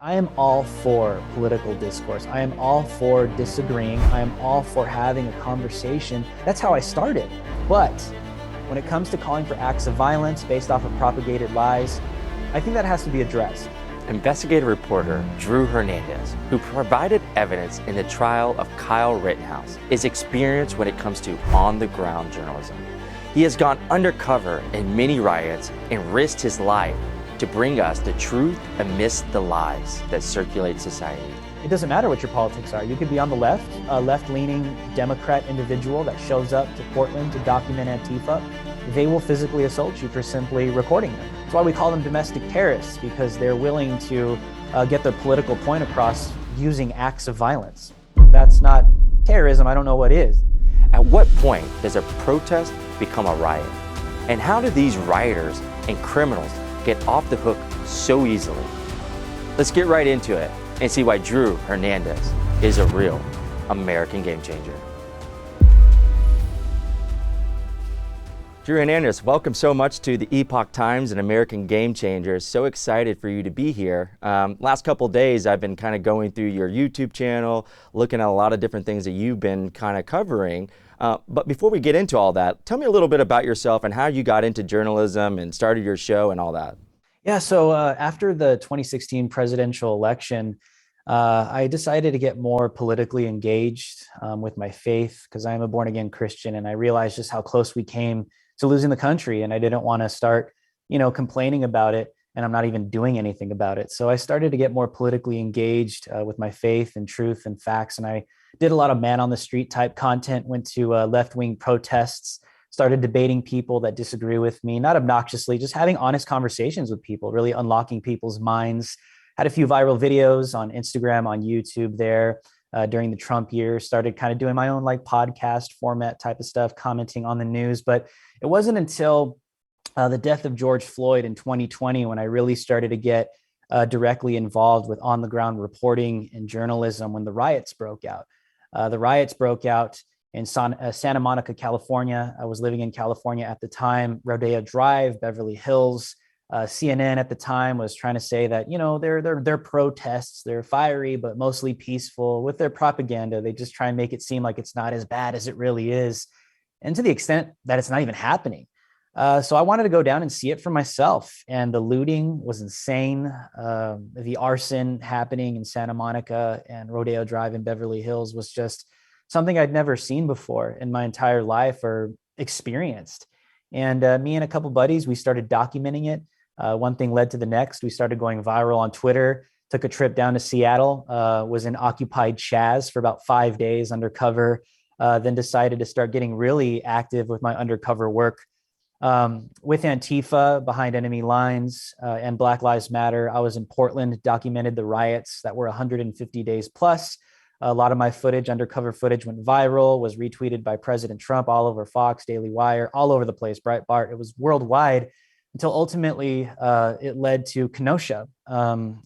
I am all for political discourse. I am all for disagreeing. I am all for having a conversation. That's how I started. But when it comes to calling for acts of violence based off of propagated lies, I think that has to be addressed. Investigative reporter Drew Hernandez, who provided evidence in the trial of Kyle Rittenhouse, is experienced when it comes to on-the-ground journalism. He has gone undercover in many riots and risked his life to bring us the truth amidst the lies that circulate society. It doesn't matter what your politics are. You could be on the left, a left-leaning Democrat individual that shows up to Portland to document Antifa. They will physically assault you for simply recording them. That's why we call them domestic terrorists, because they're willing to get their political point across using acts of violence. If that's not terrorism, I don't know what is. At what point does a protest become a riot? And how do these rioters and criminals get off the hook so easily? Let's get right into it and see why Drew Hernandez is a real American game changer. Drew Hernandez, welcome so much to the Epoch Times and American Game Changers. So excited for you to be here. Last couple of days, I've been kind of going through your YouTube channel, looking at a lot of different things that you've been kind of covering. But before we get into all that, tell me a little bit about yourself and how you got into journalism and started your show and all that. Yeah, so after the 2016 presidential election, I decided to get more politically engaged with my faith because I am a born-again Christian, and I realized just how close we came to losing the country, and I didn't want to start, complaining about it, and I'm not even doing anything about it. So I started to get more politically engaged with my faith and truth and facts, and I did a lot of man on the street type content, went to left-wing protests, started debating people that disagree with me, not obnoxiously, just having honest conversations with people, really unlocking people's minds. Had a few viral videos on Instagram, on YouTube there during the Trump years, started kind of doing my own like podcast format type of stuff, commenting on the news. But it wasn't until the death of George Floyd in 2020 when I really started to get directly involved with on the ground reporting and journalism when the riots broke out. The riots broke out in Santa Monica, California. I was living in California at the time, Rodeo Drive, Beverly Hills. CNN at the time was trying to say that, they're protests, they're fiery, but mostly peaceful. With their propaganda, they just try and make it seem like it's not as bad as it really is. And to the extent that it's not even happening. So I wanted to go down and see it for myself. And the looting was insane. The arson happening in Santa Monica and Rodeo Drive in Beverly Hills was just something I'd never seen before in my entire life or experienced. And me and a couple buddies, we started documenting it. One thing led to the next. We started going viral on Twitter, took a trip down to Seattle, was in occupied Chaz for about 5 days undercover, then decided to start getting really active with my undercover work. With Antifa, Behind Enemy Lines, and Black Lives Matter. I was in Portland, documented the riots that were 150 days plus. A lot of my footage, undercover footage, went viral, was retweeted by President Trump all over Fox, Daily Wire, all over the place, Breitbart. It was worldwide until ultimately it led to Kenosha,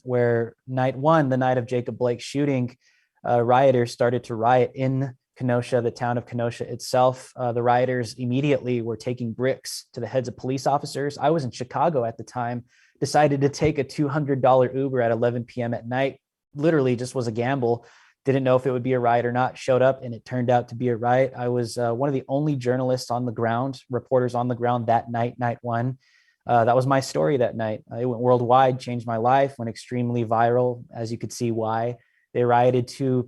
where night one, the night of Jacob Blake's shooting, rioters started to riot in Kenosha, the town of Kenosha itself. The rioters immediately were taking bricks to the heads of police officers. I was in Chicago at the time, decided to take a $200 Uber at 11 p.m. at night. Literally just was a gamble. Didn't know if it would be a riot or not, showed up and it turned out to be a riot. I was one of the only journalists on the ground, reporters on the ground that night, night one. That was my story that night. It went worldwide, changed my life, went extremely viral, as you could see why. They rioted two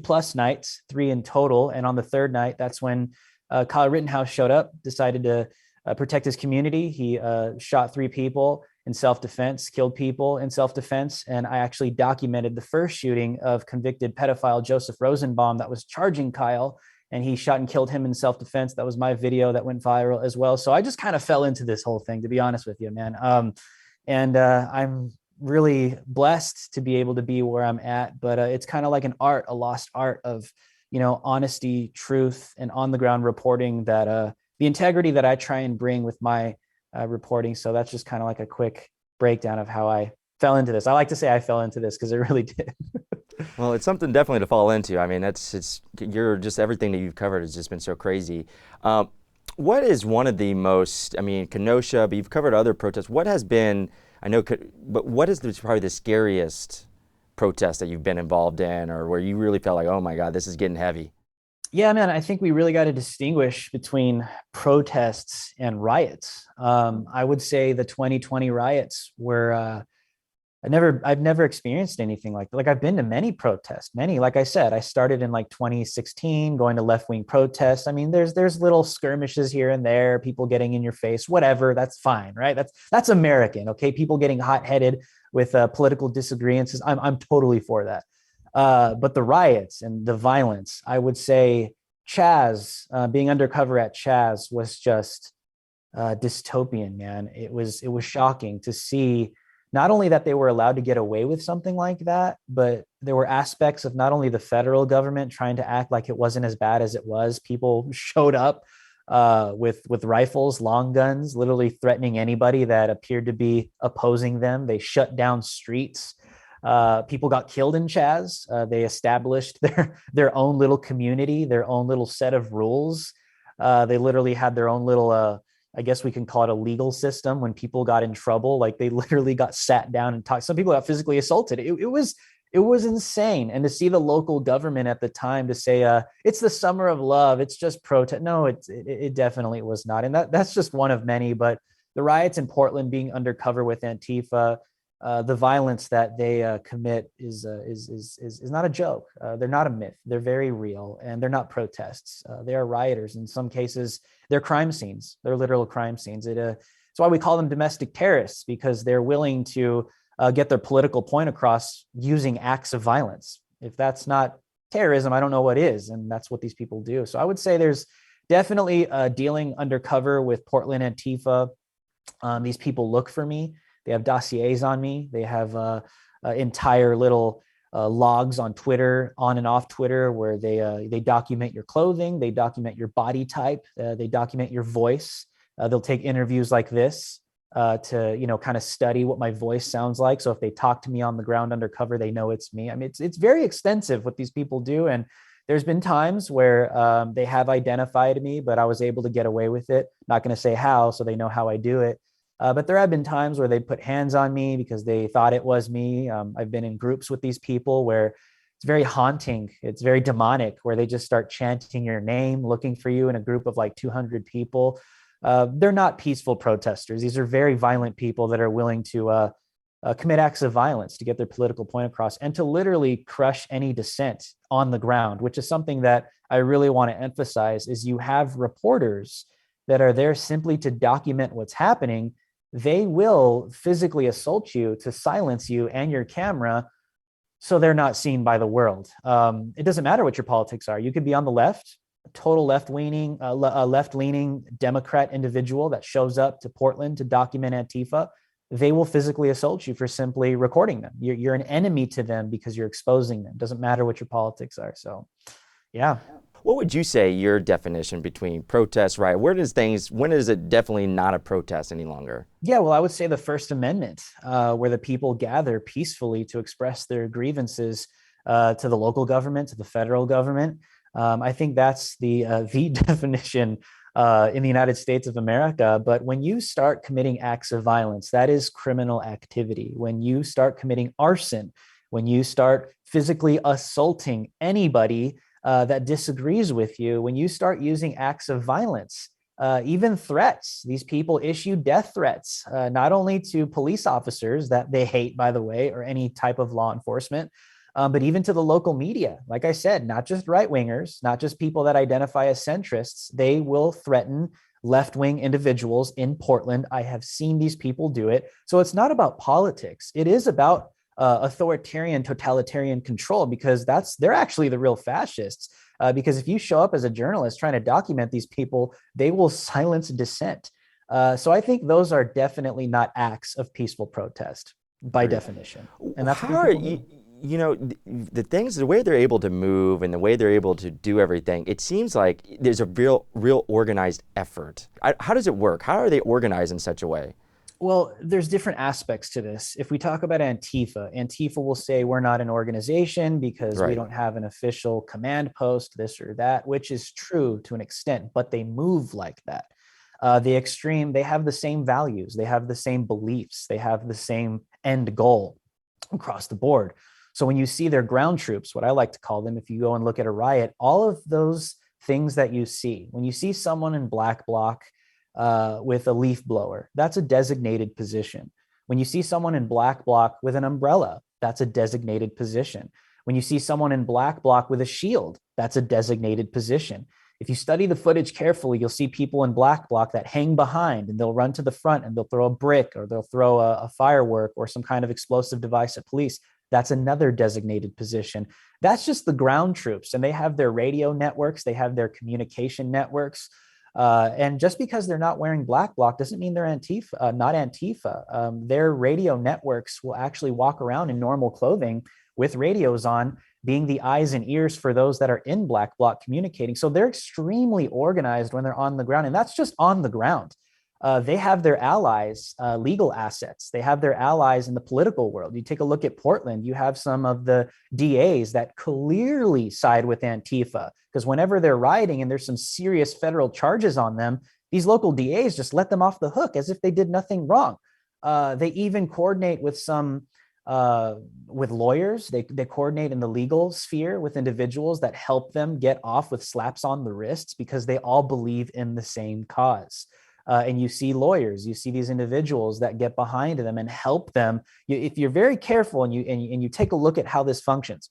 plus nights, 3 in total. And on the third night, that's when Kyle Rittenhouse showed up, decided to protect his community. He shot 3 people in self-defense, killed people in self-defense. And I actually documented the first shooting of convicted pedophile Joseph Rosenbaum that was charging Kyle, and he shot and killed him in self-defense. That was my video that went viral as well. So I just kind of fell into this whole thing, to be honest with you, man. I'm really blessed to be able to be where I'm at, but it's kind of like an art, a lost art of, honesty, truth, and on the ground reporting that the integrity that I try and bring with my reporting. So that's just kind of like a quick breakdown of how I fell into this. I like to say I fell into this because it really did. Well, it's something definitely to fall into. I mean, you're just, everything that you've covered has just been so crazy. What is one of the most, Kenosha, but you've covered other protests. What has been, but what is probably the scariest protests that you've been involved in, or where you really felt like, oh my God, this is getting heavy? Yeah, man, I think we really got to distinguish between protests and riots. I would say the 2020 riots were I've never experienced anything like that. Like I've been to many protests, many. Like I said, I started in like 2016, going to left-wing protests. I mean, there's little skirmishes here and there, people getting in your face, whatever. That's fine, right? That's American, okay? People getting hot-headed with political disagreements. I'm totally for that. But the riots and the violence, I would say, being undercover at Chaz was just dystopian, man. It was shocking to see not only that they were allowed to get away with something like that, but there were aspects of not only the federal government trying to act like it wasn't as bad as it was. People showed up with rifles, long guns, literally threatening anybody that appeared to be opposing them. They shut down streets. People got killed in Chaz. They established their own little community, their own little set of rules. They literally had their own little I guess we can call it a legal system. When people got in trouble, like they literally got sat down and talked. Some people got physically assaulted. It was insane. And to see the local government at the time to say, it's the summer of love, it's just protest. No, it definitely was not. And that's just one of many. But the riots in Portland, being undercover with Antifa, the violence that they commit is not a joke. They're not a myth. They're very real, and they're not protests. They are rioters. In some cases, they're crime scenes. They're literal crime scenes. It's why we call them domestic terrorists, because they're willing to get their political point across using acts of violence. If that's not terrorism, I don't know what is, and that's what these people do. So I would say there's definitely dealing undercover with Portland Antifa. These people look for me. They have dossiers on me. They have entire little logs on Twitter, on and off Twitter, where they document your clothing, they document your body type, they document your voice. They'll take interviews like this to kind of study what my voice sounds like. So if they talk to me on the ground undercover, they know it's me. I mean, it's very extensive what these people do, and there's been times where they have identified me, but I was able to get away with it. Not going to say how, so they know how I do it. But there have been times where they put hands on me because they thought it was me. I've been in groups with these people where it's very haunting. It's very demonic, where they just start chanting your name, looking for you in a group of like 200 people. They're not peaceful protesters. These are very violent people that are willing to commit acts of violence to get their political point across and to literally crush any dissent on the ground, which is something that I really want to emphasize. Is you have reporters that are there simply to document what's happening. They will physically assault you to silence you and your camera so they're not seen by the world. It doesn't matter what your politics are. You could be on the left, a total left-leaning Democrat individual that shows up to Portland to document Antifa. They will physically assault you for simply recording them. You're an enemy to them because you're exposing them. It doesn't matter what your politics are. So, yeah. What would you say your definition between protest, riot? When is it definitely not a protest any longer? Yeah, well, I would say the First Amendment, where the people gather peacefully to express their grievances to the local government, to the federal government. I think that's the definition in the United States of America. But when you start committing acts of violence, that is criminal activity. When you start committing arson, when you start physically assaulting anybody that disagrees with you, when you start using acts of violence, even threats. These people issue death threats, not only to police officers that they hate, by the way, or any type of law enforcement, but even to the local media. Like I said, not just right-wingers, not just people that identify as centrists. They will threaten left-wing individuals in Portland. I have seen these people do it. So it's not about politics. It is about authoritarian, totalitarian control, because they're actually the real fascists. Because if you show up as a journalist trying to document these people, they will silence dissent. So I think those are definitely not acts of peaceful protest by definition. And that's how are the way they're able to move and the way they're able to do everything, it seems like there's a real organized effort. How does it work? How are they organized in such a way? Well, there's different aspects to this. If we talk about Antifa will say we're not an organization because we don't have an official command post, this or that, which is true to an extent, but they move like that. The extreme, they have the same values, they have the same beliefs, they have the same end goal across the board. So when you see their ground troops, what I like to call them, if you go and look at a riot, all of those things that you see, when you see someone in black bloc with a leaf blower, that's a designated position. When you see someone in black bloc with an umbrella, that's a designated position. When you see someone in black bloc with a shield, that's a designated position. If you study the footage carefully, you'll see people in black bloc that hang behind and they'll run to the front and they'll throw a brick or they'll throw a firework or some kind of explosive device at police. That's another designated position. That's just the ground troops, and they have their radio networks, they have their communication networks. And just because they're not wearing black bloc doesn't mean they're Antifa, not Antifa. Their radio networks will actually walk around in normal clothing with radios on, being the eyes and ears for those that are in black bloc communicating. So they're extremely organized when they're on the ground, and that's just on the ground. They have their allies, legal assets. They have their allies in the political world. You take a look at Portland, you have some of the DAs that clearly side with Antifa, because whenever they're rioting and there's some serious federal charges on them, these local DAs just let them off the hook as if they did nothing wrong. They even coordinate with some with lawyers. They coordinate in the legal sphere with individuals that help them get off with slaps on the wrists because they all believe in the same cause. And you see lawyers, you see these individuals that get behind them and help them. If you're very careful and you take a look at how this functions,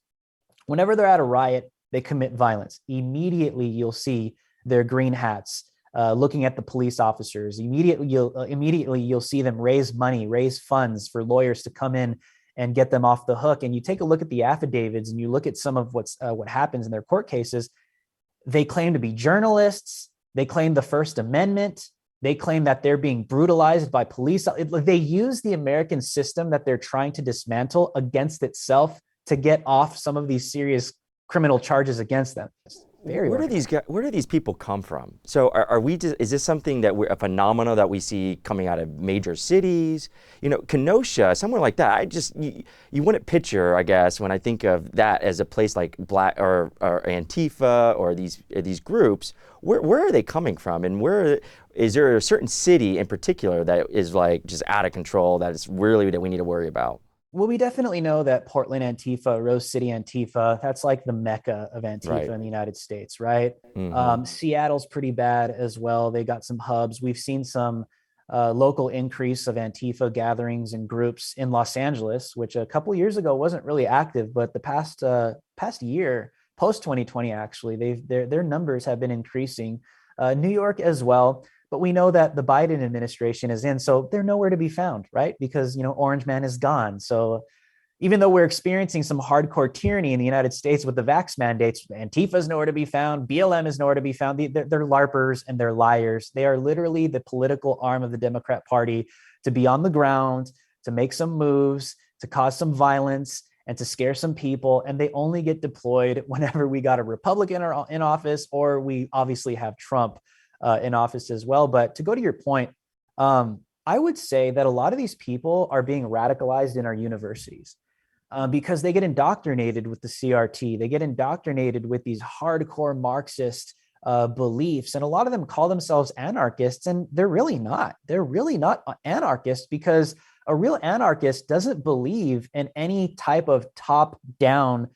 whenever they're at a riot, they commit violence. Immediately, you'll see their green hats looking at the police officers. Immediately, you'll see them raise money, raise funds for lawyers to come in and get them off the hook. And you take a look at the affidavits and you look at some of what happens in their court cases. They claim to be journalists. They claim the First Amendment. They claim that they're being brutalized by police. They use the American system that they're trying to dismantle against itself to get off some of these serious criminal charges against them. Where do these people come from? So are we just, is this something that a phenomenon that we see coming out of major cities? You know, Kenosha, somewhere like that. You wouldn't picture, I guess, when I think of that as a place like Black or Antifa or these groups. Where are they coming from, and where is there a certain city in particular that is like just out of control that is really that we need to worry about? Well, we definitely know that Portland Antifa, Rose City Antifa, that's like the mecca of Antifa in the United States, right? Mm-hmm. Seattle's pretty bad as well. They got some hubs. We've seen some local increase of Antifa gatherings and groups in Los Angeles, which a couple of years ago wasn't really active, but the past year, post 2020, actually, their numbers have been increasing. New York as well. But we know that the Biden administration is in, so they're nowhere to be found, right? Because, Orange Man is gone. So even though we're experiencing some hardcore tyranny in the United States with the vax mandates, Antifa is nowhere to be found. BLM is nowhere to be found. They're LARPers and they're liars. They are literally the political arm of the Democrat Party to be on the ground, to make some moves, to cause some violence, and to scare some people. And they only get deployed whenever we got a Republican in office, or we obviously have Trump in office as well. But to go to your point, I would say that a lot of these people are being radicalized in our universities because they get indoctrinated with the CRT. They get indoctrinated with these hardcore Marxist beliefs. And a lot of them call themselves anarchists, and they're really not. They're really not anarchists, because a real anarchist doesn't believe in any type of top-down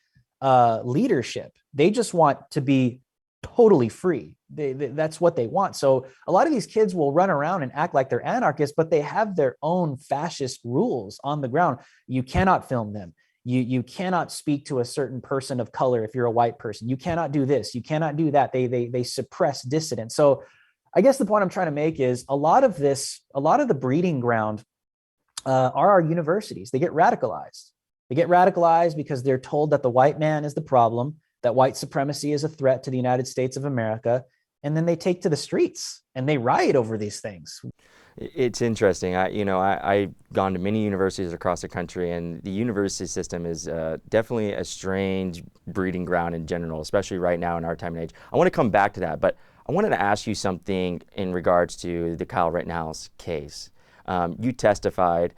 leadership. They just want to be totally free. That's what they want. So a lot of these kids will run around and act like they're anarchists, but they have their own fascist rules on the ground. You cannot film them. You cannot speak to a certain person of color if you're a white person. You cannot do this. You cannot do that. They suppress dissidents. So I guess the point I'm trying to make is a lot of the breeding ground are our universities. They get radicalized. They get radicalized because they're told that the white man is the problem, that white supremacy is a threat to the United States of America. And then they take to the streets and they riot over these things. It's interesting. I've gone to many universities across the country, and the university system is definitely a strange breeding ground in general, especially right now in our time and age. I want to come back to that, but I wanted to ask you something in regards to the Kyle Rittenhouse case. You testified.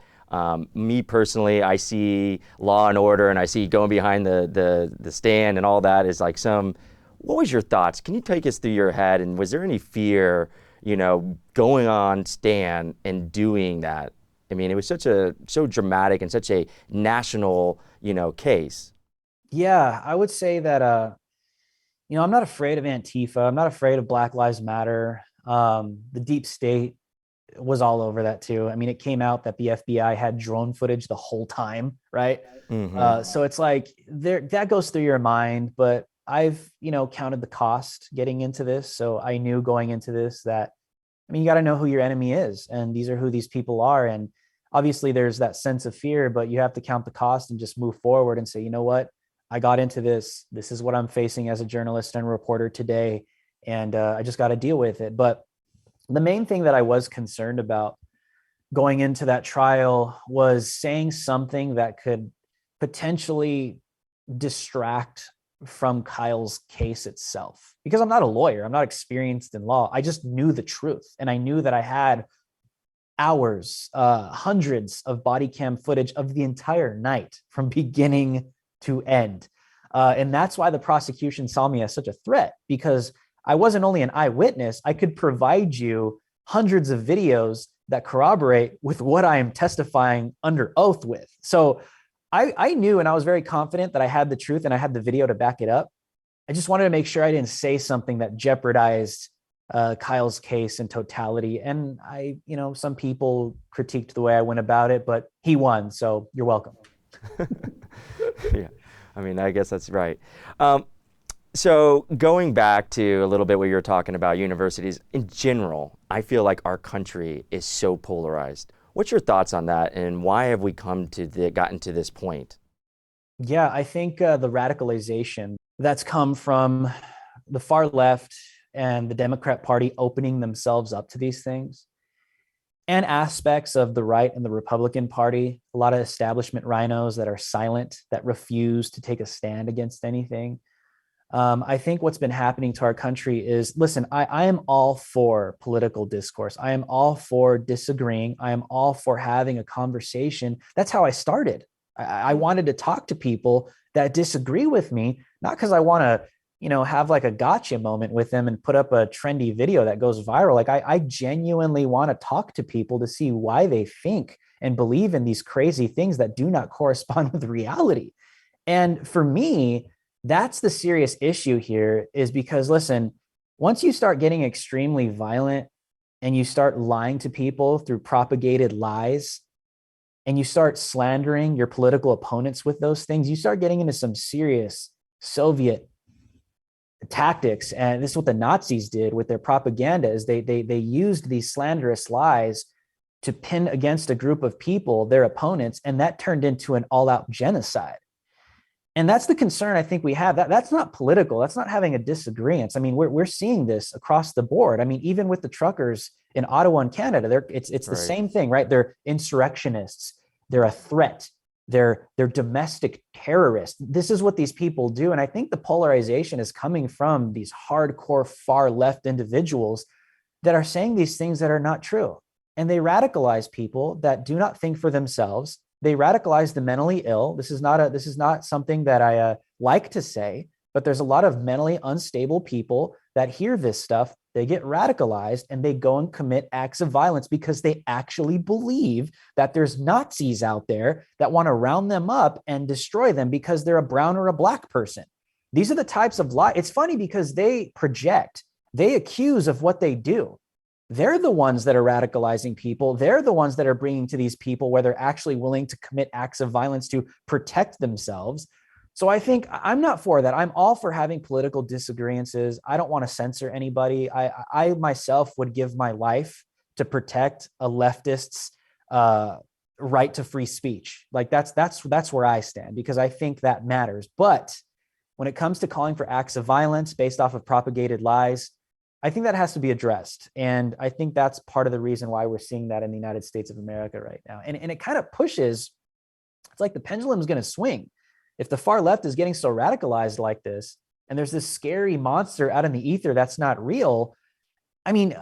Me personally, I see Law and Order, and I see going behind the stand and all that is like some. What was your thoughts? Can you take us through your head? And was there any fear, going on stand and doing that? I mean, it was so dramatic and such a national, case. Yeah, I would say that I'm not afraid of Antifa. I'm not afraid of Black Lives Matter. The deep state was all over that too. I mean, it came out that the FBI had drone footage the whole time, right? Hmm. So it's like that goes through your mind, but I've, counted the cost getting into this. So I knew going into this that, I mean, you got to know who your enemy is, and these are who these people are. And obviously there's that sense of fear, but you have to count the cost and just move forward and say, you know what? I got into this. This is what I'm facing as a journalist and reporter today. And I just got to deal with it. But the main thing that I was concerned about going into that trial was saying something that could potentially distract from Kyle's case itself. Because I'm not a lawyer, I'm not experienced in law. I just knew the truth. And I knew that I had hours, hundreds of body cam footage of the entire night from beginning to end. And that's why the prosecution saw me as such a threat, because I wasn't only an eyewitness, I could provide you hundreds of videos that corroborate with what I am testifying under oath with. So I knew, and I was very confident that I had the truth and I had the video to back it up. I just wanted to make sure I didn't say something that jeopardized Kyle's case in totality. And some people critiqued the way I went about it, but he won. So you're welcome. Yeah, I mean, I guess that's right. So going back to a little bit what you were talking about, universities in general, I feel like our country is so polarized. What's your thoughts on that, and why have we gotten to this point? Yeah, I think the radicalization that's come from the far left and the Democrat Party opening themselves up to these things, and aspects of the right and the Republican Party, a lot of establishment rhinos that are silent, that refuse to take a stand against anything. I think what's been happening to our country is, listen, I am all for political discourse. I am all for disagreeing. I am all for having a conversation. That's how I started. I wanted to talk to people that disagree with me, not because I want to, have like a gotcha moment with them and put up a trendy video that goes viral. Like I genuinely want to talk to people to see why they think and believe in these crazy things that do not correspond with reality. And for me, that's the serious issue here, is because, listen, once you start getting extremely violent and you start lying to people through propagated lies, and you start slandering your political opponents with those things, you start getting into some serious Soviet tactics. And this is what the Nazis did with their propaganda, is they used these slanderous lies to pin against a group of people, their opponents, and that turned into an all-out genocide. And that's the concern I think we have. That's not political. That's not having a disagreement. I mean, we're seeing this across the board. I mean, even with the truckers in Ottawa and Canada, it's the Right. same thing, right? They're insurrectionists. They're a threat. They're domestic terrorists. This is what these people do. And I think the polarization is coming from these hardcore far left individuals that are saying these things that are not true. And they radicalize people that do not think for themselves. They radicalize the mentally ill. This is not something that I like to say, but there's a lot of mentally unstable people that hear this stuff. They get radicalized and they go and commit acts of violence because they actually believe that there's Nazis out there that want to round them up and destroy them because they're a brown or a black person. These are the types of lies. It's funny because they project, they accuse of what they do. They're the ones that are radicalizing people. They're the ones that are bringing to these people where they're actually willing to commit acts of violence to protect themselves. So I think I'm not for that. I'm all for having political disagreements. I don't want to censor anybody. I myself would give my life to protect a leftist's right to free speech. Like that's where I stand, because I think that matters. But when it comes to calling for acts of violence based off of propagated lies, I think that has to be addressed. And I think that's part of the reason why we're seeing that in the United States of America right now. And it kind of pushes, it's like the pendulum is going to swing. If the far left is getting so radicalized like this, and there's this scary monster out in the ether that's not real, I mean,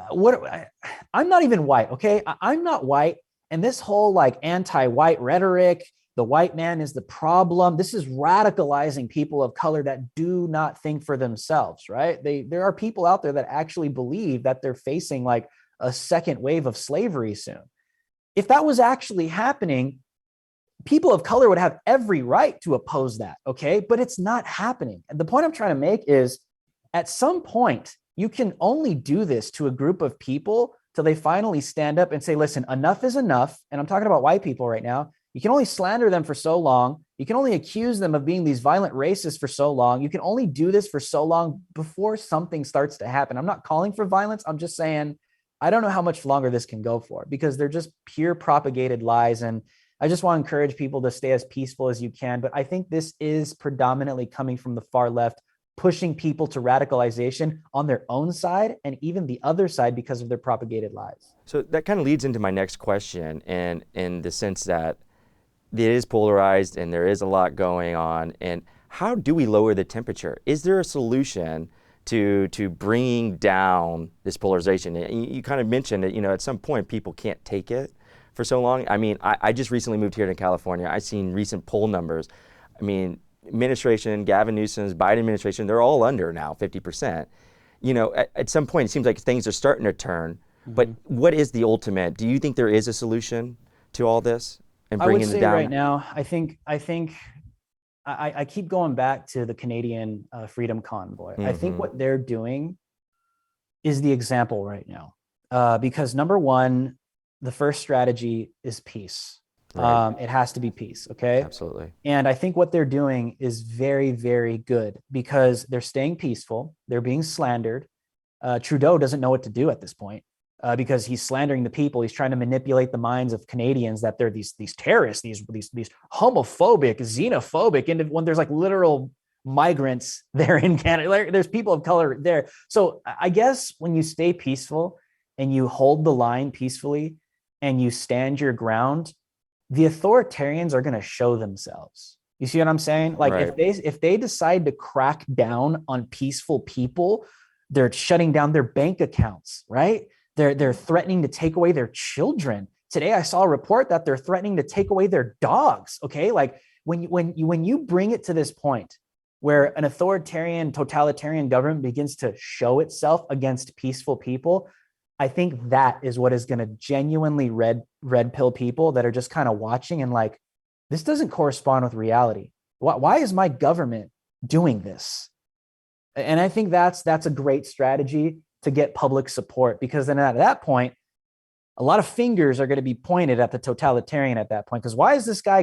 I'm not even white, okay? I'm not white. And this whole like anti-white rhetoric, the white man is the problem, this is radicalizing people of color that do not think for themselves, right? There are people out there that actually believe that they're facing like a second wave of slavery soon. If that was actually happening, people of color would have every right to oppose that, okay? But it's not happening. And the point I'm trying to make is, at some point, you can only do this to a group of people till they finally stand up and say, listen, enough is enough. And I'm talking about white people right now. You can only slander them for so long. You can only accuse them of being these violent racists for so long. You can only do this for so long before something starts to happen. I'm not calling for violence. I'm just saying, I don't know how much longer this can go for, because they're just pure propagated lies. And I just want to encourage people to stay as peaceful as you can. But I think this is predominantly coming from the far left, pushing people to radicalization on their own side and even the other side because of their propagated lies. So that kind of leads into my next question, and in the sense that it is polarized and there is a lot going on. And how do we lower the temperature? Is there a solution to bringing down this polarization? You kind of mentioned that, at some point people can't take it for so long. I mean, I just recently moved here to California. I've seen recent poll numbers. I mean, administration, Gavin Newsom's, Biden administration, they're all under now 50%. At some point it seems like things are starting to turn. But what is the ultimate? Do you think there is a solution to all this and bringing it down? Right now, I think I keep going back to the Canadian Freedom Convoy. I think what they're doing is the example right now, because number one, the first strategy is peace. Right. It has to be peace. Okay. Absolutely. And I think what they're doing is very, very good, because they're staying peaceful. They're being slandered. Trudeau doesn't know what to do at this point, because he's slandering the people. He's trying to manipulate the minds of Canadians that they're these terrorists, these homophobic, xenophobic, and when there's like literal migrants there in Canada, there's people of color there. So I guess when you stay peaceful and you hold the line peacefully and you stand your ground, the authoritarians are going to show themselves. You see what I'm saying? Like, right. if they decide to crack down on peaceful people, they're shutting down their bank accounts, right? They're threatening to take away their children. Today, I saw a report that they're threatening to take away their dogs. Okay, like when you bring it to this point where an authoritarian, totalitarian government begins to show itself against peaceful people, I think that is what is going to genuinely red pill people that are just kind of watching and like, this doesn't correspond with reality. Why is my government doing this? And I think that's a great strategy to get public support, because then at that point, a lot of fingers are going to be pointed at the totalitarian at that point. Because why is this guy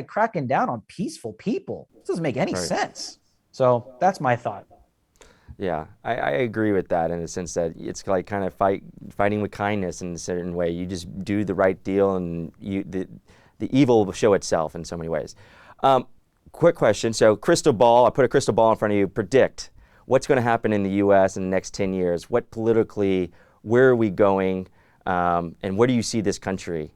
cracking down on peaceful people? This doesn't make any sense. So that's my thought. Yeah, I agree with that, in the sense that it's like kind of fighting with kindness in a certain way. You just do the right deal, and the evil will show itself in so many ways. Quick question. So crystal ball, I put a crystal ball in front of you. Predict what's going to happen in the U.S. in the next 10 years. What politically, where are we going? And where do you see this country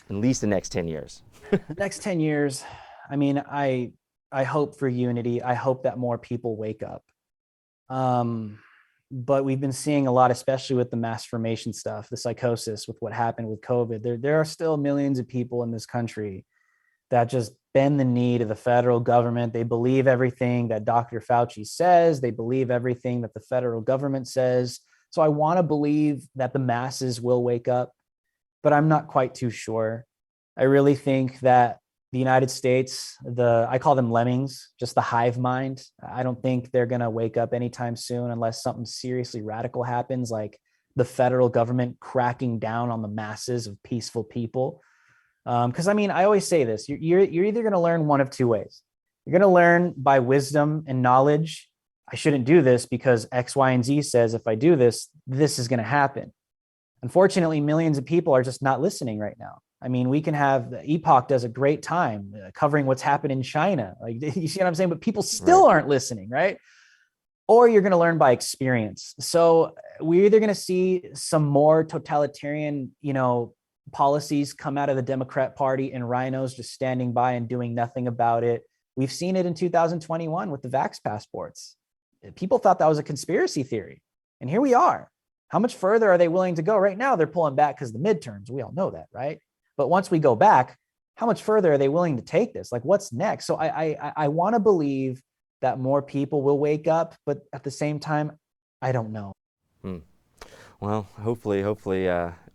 in at least the next 10 years? The next 10 years, I mean, I hope for unity. I hope that more people wake up. But we've been seeing a lot, especially with the mass formation stuff, the psychosis with what happened with COVID. There are still millions of people in this country that just bend the knee to the federal government. They believe everything that Dr. Fauci says. They believe everything that the federal government says. So I want to believe that the masses will wake up, but I'm not quite too sure. I really think that the United States, I call them lemmings, just the hive mind. I don't think they're going to wake up anytime soon unless something seriously radical happens, like the federal government cracking down on the masses of peaceful people. Because I mean, I always say this, you're either going to learn one of two ways. You're going to learn by wisdom and knowledge. I shouldn't do this because X, Y, and Z says if I do this, this is going to happen. Unfortunately, millions of people are just not listening right now. I mean, we can have Epoch does a great time covering what's happened in China. Like, you see what I'm saying? But people still aren't listening, right? Or you're going to learn by experience. So we're either going to see some more totalitarian, policies come out of the Democrat Party and rhinos just standing by and doing nothing about it. We've seen it in 2021 with the vax passports. People thought that was a conspiracy theory. And here we are. How much further are they willing to go? Right now, they're pulling back because of the midterms. We all know that, right? But once we go back, how much further are they willing to take this? Like, what's next? So I want to believe that more people will wake up, but at the same time, I don't know. Well, hopefully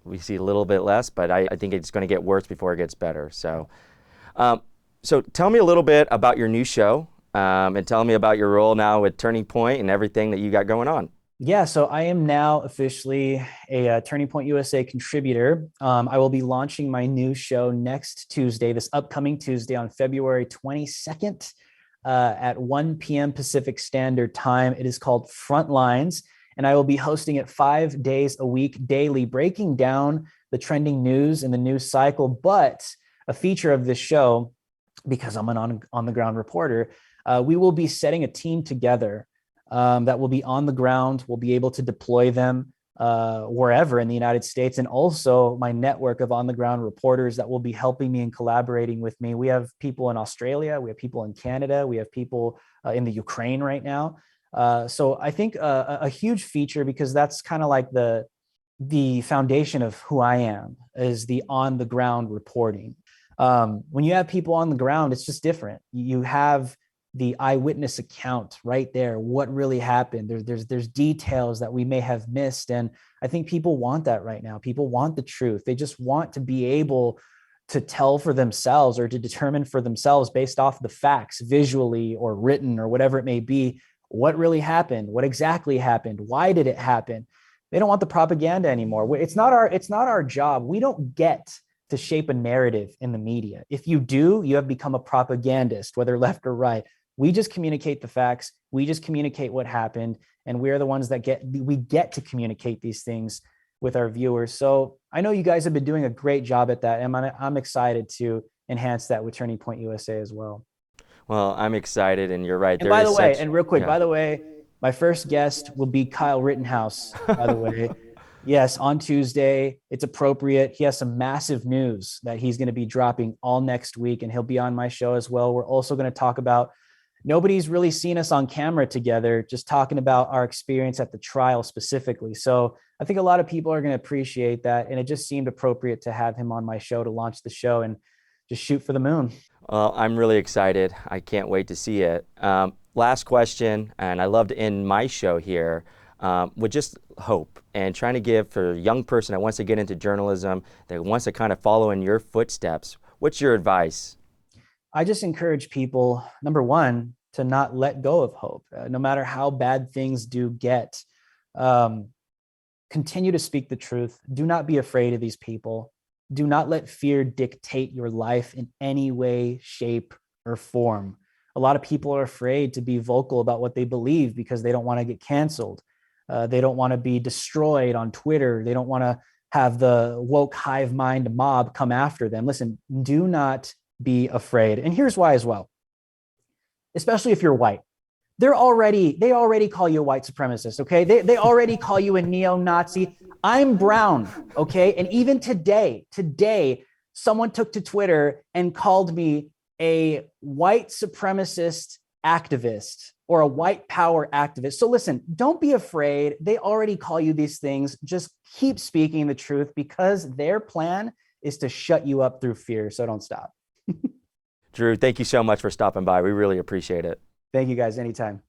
we see a little bit less, but I think it's going to get worse before it gets better. So tell me a little bit about your new show, and tell me about your role now with Turning Point and everything that you got going on. Yeah, so I am now officially a Turning Point USA contributor. I will be launching my new show next Tuesday, this upcoming Tuesday on February 22nd at 1 p.m. Pacific Standard Time. It is called Frontlines, and I will be hosting it 5 days a week daily, breaking down the trending news and the news cycle. But a feature of this show, because I'm an on-the-ground reporter, we will be setting a team together that will be on the ground. We'll be able to deploy them wherever in the United States, and also my network of on-the-ground reporters that will be helping me and collaborating with me. We have people in Australia, we have people in Canada, we have people in the Ukraine right now. So I think a huge feature, because that's kind of like the foundation of who I am, is the on-the-ground reporting. When you have people on the ground, it's just different. You have the eyewitness account right there, what really happened. There's details that we may have missed. And I think people want that right now. People want the truth. They just want to be able to tell for themselves, or to determine for themselves based off the facts, visually or written or whatever it may be, what really happened, what exactly happened, why did it happen. They don't want the propaganda anymore. It's not our job. We don't get to shape a narrative in the media. If you do, you have become a propagandist, whether left or right. We just communicate the facts. We just communicate what happened. And we're the ones that get to communicate these things with our viewers. So I know you guys have been doing a great job at that. And I'm excited to enhance that with Turning Point USA as well. Well, I'm excited, and you're right. And by the way, and real quick, by the way, my first guest will be Kyle Rittenhouse, by the way. Yes, on Tuesday. It's appropriate. He has some massive news that he's going to be dropping all next week, and he'll be on my show as well. We're also going to talk about, nobody's really seen us on camera together, just talking about our experience at the trial specifically. So I think a lot of people are going to appreciate that. And it just seemed appropriate to have him on my show to launch the show and just shoot for the moon. Well, I'm really excited. I can't wait to see it. Last question, and I love to end my show here with just hope, and trying to give for a young person that wants to get into journalism, that wants to kind of follow in your footsteps. What's your advice? I just encourage people, number one, to not let go of hope, no matter how bad things do get. Continue to speak the truth. Do not be afraid of these people. Do not let fear dictate your life in any way, shape, or form. A lot of people are afraid to be vocal about what they believe because they don't want to get canceled. They don't want to be destroyed on Twitter. They don't want to have the woke hive mind mob come after them. Listen, do not be afraid. And here's why as well. Especially if you're white. They already call you a white supremacist, okay? They already call you a neo-Nazi. I'm brown, okay? And even today, someone took to Twitter and called me a white supremacist activist or a white power activist. So listen, don't be afraid. They already call you these things. Just keep speaking the truth, because their plan is to shut you up through fear. So don't stop. Drew, thank you so much for stopping by. We really appreciate it. Thank you guys. Anytime.